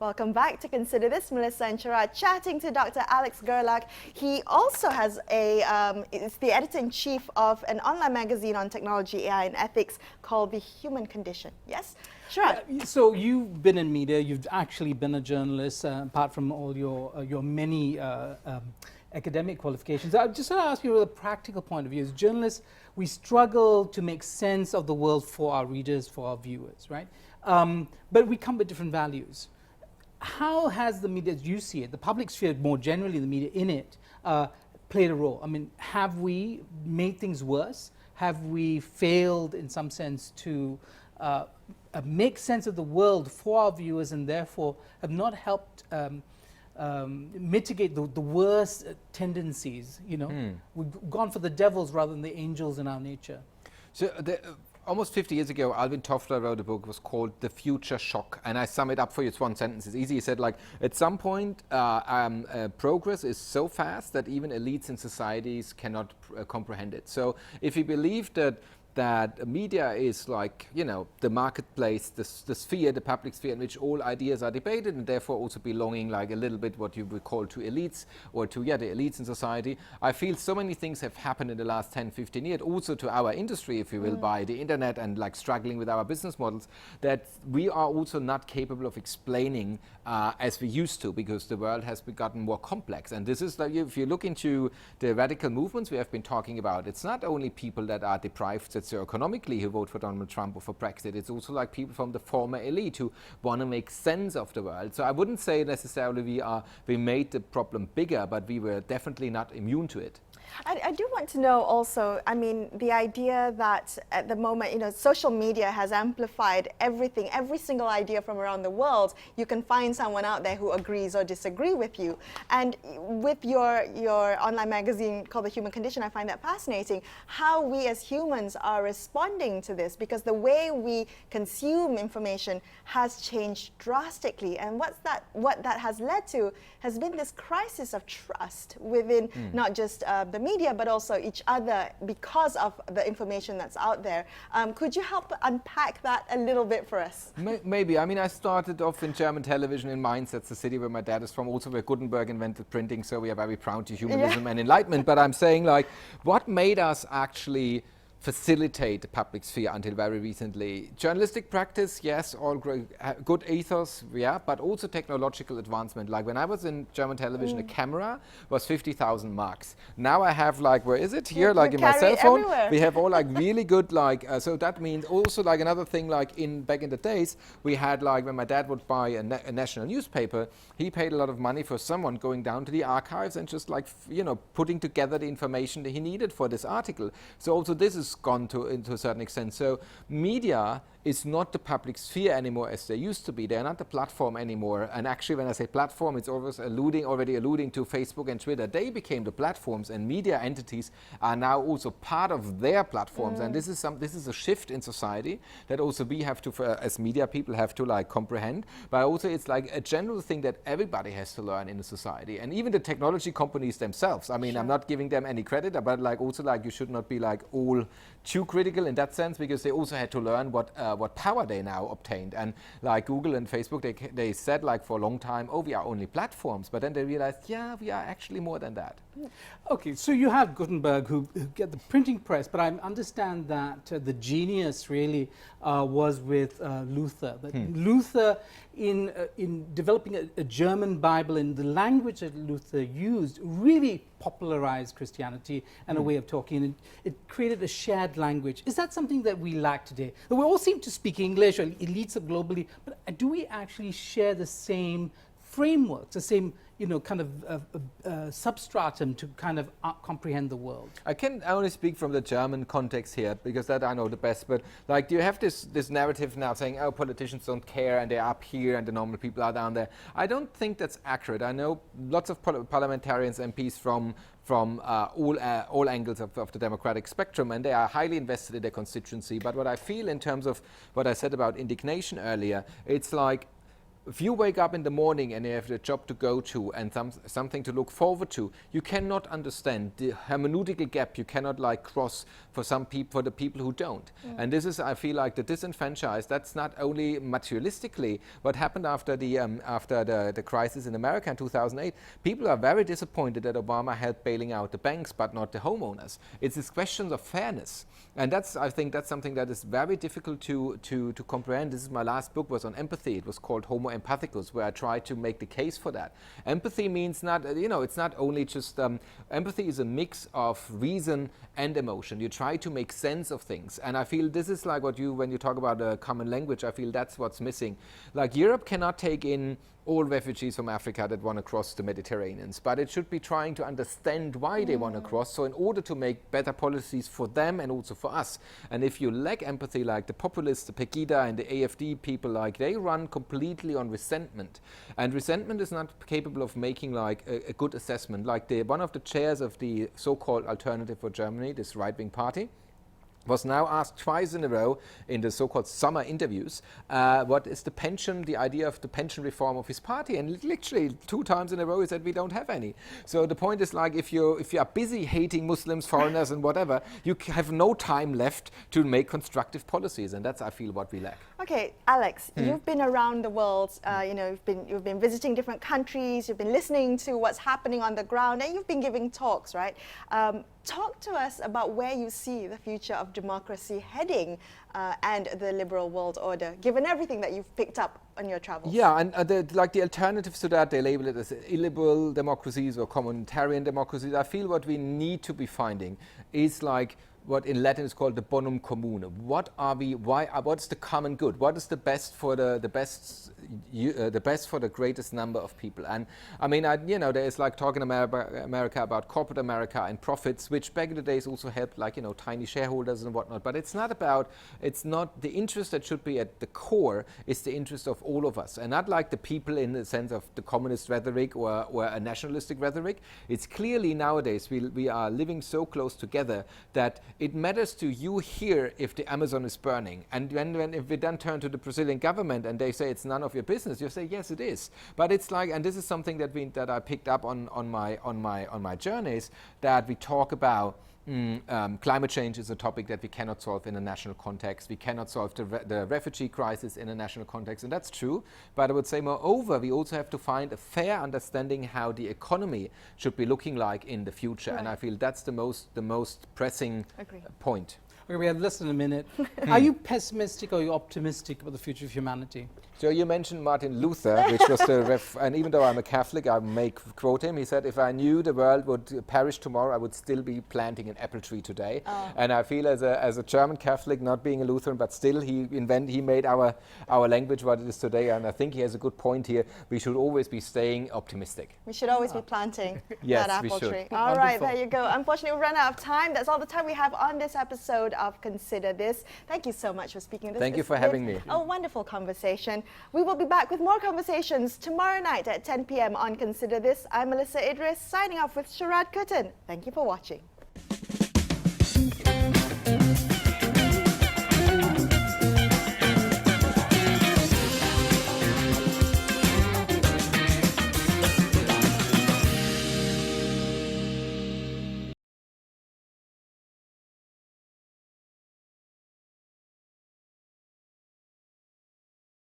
Welcome back to Consider This. Melisa and Sharaad chatting to Dr. Alex Görlach. He also has is the editor-in-chief of an online magazine on technology, AI, and ethics called The Human Condition. Yes? Sharaad? So you've been in media, you've actually been a journalist, apart from all your many academic qualifications. I just want to ask you a practical point of view. As journalists, we struggle to make sense of the world for our readers, for our viewers, right? But we come with different values. How has the media, as you see it, the public sphere more generally, the media in it, played a role? I mean, have we made things worse? Have we failed in some sense to make sense of the world for our viewers and therefore have not helped mitigate the worst tendencies, you know? We've gone for the devils rather than the angels in our nature. So almost 50 years ago, Alvin Toffler wrote a book. It was called The Future Shock. And I sum it up for you. It's one sentence. It's easy. He said, like, at some point, progress is so fast that even elites in societies cannot comprehend it. So if you believe that media is like, you know, the marketplace, the sphere, the public sphere in which all ideas are debated and therefore also belonging like a little bit what you would call to elites or to, the elites in society. I feel so many things have happened in the last 10, 15 years, also to our industry, if you will, by the internet and like struggling with our business models, that we are also not capable of explaining as we used to, because the world has gotten more complex. And this is like, if you look into the radical movements we have been talking about, it's not only people that are deprived socioeconomically who vote for Donald Trump or for Brexit. It's also like people from the former elite who want to make sense of the world. So I wouldn't say necessarily we made the problem bigger, but we were definitely not immune to it. I do want to know also, I mean, the idea that at the moment, you know, social media has amplified everything, every single idea from around the world. You can find someone out there who agrees or disagrees with you. And with your online magazine called The Human Condition, I find that fascinating, how we as humans are responding to this, because the way we consume information has changed drastically. And what that has led to has been this crisis of trust within not just the media, but also each other because of the information that's out there. Could you help unpack that a little bit for us? Maybe. I mean, I started off in German television in Mainz. That's the city where my dad is from, also where Gutenberg invented printing, so we are very proud to humanism and enlightenment. But I'm saying, like, what made us actually facilitate the public sphere until very recently? Journalistic practice, yes, all good ethos, yeah, but also technological advancement. Like when I was in German television, a camera was 50,000 marks. Now I have like, where is it? Here, like in my cell phone. Everywhere. We have all like really good, like, so that means also like another thing, like back in the days, we had like when my dad would buy a national newspaper, he paid a lot of money for someone going down to the archives and just like, you know, putting together the information that he needed for this article. So also this is gone into a certain extent. So media is not the public sphere anymore as they used to be. They're not the platform anymore. And actually, when I say platform, it's always already alluding to Facebook and Twitter. They became the platforms, and media entities are now also part of their platforms. And this is a shift in society that also we have to, as media people, have to like comprehend. But also, it's like a general thing that everybody has to learn in the society, and even the technology companies themselves. I mean, I'm not giving them any credit, but like also like you should not be like all too critical in that sense, because they also had to learn what power they now obtained. And like Google and Facebook, they said like for a long time, oh, we are only platforms, but then they realized, yeah, we are actually more than that. Okay, so you have Gutenberg who get the printing press, but I understand that the genius really was with Luther. That Luther, in developing a German Bible in the language that Luther used, really popularized Christianity and a way of talking. It created a shared language. Is that something that we lack today? We all seem to speak English, or elites globally, but do we actually share the same frameworks, the same, you know, kind of substratum to kind of comprehend the world? I can only speak from the German context here, because that I know the best. But like, do you have this narrative now saying, oh, politicians don't care and they're up here and the normal people are down there? I don't think that's accurate. I know lots of parliamentarians, MPs from all angles of the democratic spectrum, and they are highly invested in their constituency. But what I feel in terms of what I said about indignation earlier, it's like, if you wake up in the morning and you have a job to go to and something to look forward to, you cannot understand the hermeneutical gap you cannot like cross for some people, for the people who don't. And this is, I feel like, the disenfranchised. That's not only materialistically what happened after the crisis in America in 2008. People are very disappointed that Obama helped bailing out the banks but not the homeowners. It's this question of fairness. And I think that's something that is very difficult to comprehend. This is my last book, was on empathy. It was called Homo Empathicus, where I tried to make the case for that. Empathy means not, it's not only just, empathy is a mix of reason and emotion. You try to make sense of things. And I feel this is like when you talk about a common language, I feel that's what's missing. Like Europe cannot take in all refugees from Africa that want to cross the Mediterranean, but it should be trying to understand why they want to cross, so in order to make better policies for them and also for us. And if you lack empathy, like the populists, the Pegida and the AFD people, like they run completely on resentment, and resentment is not capable of making like a good assessment. Like one of the chairs of the so-called Alternative for Germany, this right-wing party, was now asked twice in a row in the so-called summer interviews, what is the idea of the pension reform of his party, and literally 2 times in a row he said we don't have any. So the point is, like, if you are busy hating Muslims, foreigners and whatever, you have no time left to make constructive policies, and that's, I feel, what we lack. Okay, Alex, you've been around the world, you've been visiting different countries, you've been listening to what's happening on the ground, and you've been giving talks, right? Talk to us about where you see the future of democracy heading and the liberal world order, given everything that you've picked up on your travels. Yeah, and the alternatives to that, they label it as illiberal democracies or communitarian democracies. I feel what we need to be finding is like what in Latin is called the bonum commune. What are we? What's the common good? What is the best for the best for the greatest number of people? And I mean, there is like talking America about corporate America and profits, which back in the days also helped, like, tiny shareholders and whatnot. But it's not the interest that should be at the core. It's the interest of all of us, and not like the people in the sense of the communist rhetoric or a nationalistic rhetoric. It's clearly nowadays we are living so close together that it matters to you here if the Amazon is burning. And if we then turn to the Brazilian government and they say it's none of your business, you say yes, it is. But it's like, and this is something that I picked up on my journeys, that we talk about. Climate change is a topic that we cannot solve in a national context. We cannot solve the refugee crisis in a national context, and that's true. But I would say, moreover, we also have to find a fair understanding how the economy should be looking like in the future. Right. And I feel that's the most pressing point. Okay, we have less than a minute. Are you pessimistic or are you optimistic about the future of humanity? So you mentioned Martin Luther, which was and even though I'm a Catholic, I may quote him. He said, if I knew the world would perish tomorrow, I would still be planting an apple tree today. And I feel as a German Catholic, not being a Lutheran, but still he made our language what it is today. And I think he has a good point here. We should always be staying optimistic. We should always be planting yes, that apple we should. tree. All right, there you go. Unfortunately, we've run out of time. That's all the time we have on this episode of Consider This. Thank you so much for speaking. Thank you for having me. A wonderful conversation. We will be back with more conversations tomorrow night at 10 p.m. on Consider This. I'm Melisa Idris, signing off with Sharaad Kuttan. Thank you for watching.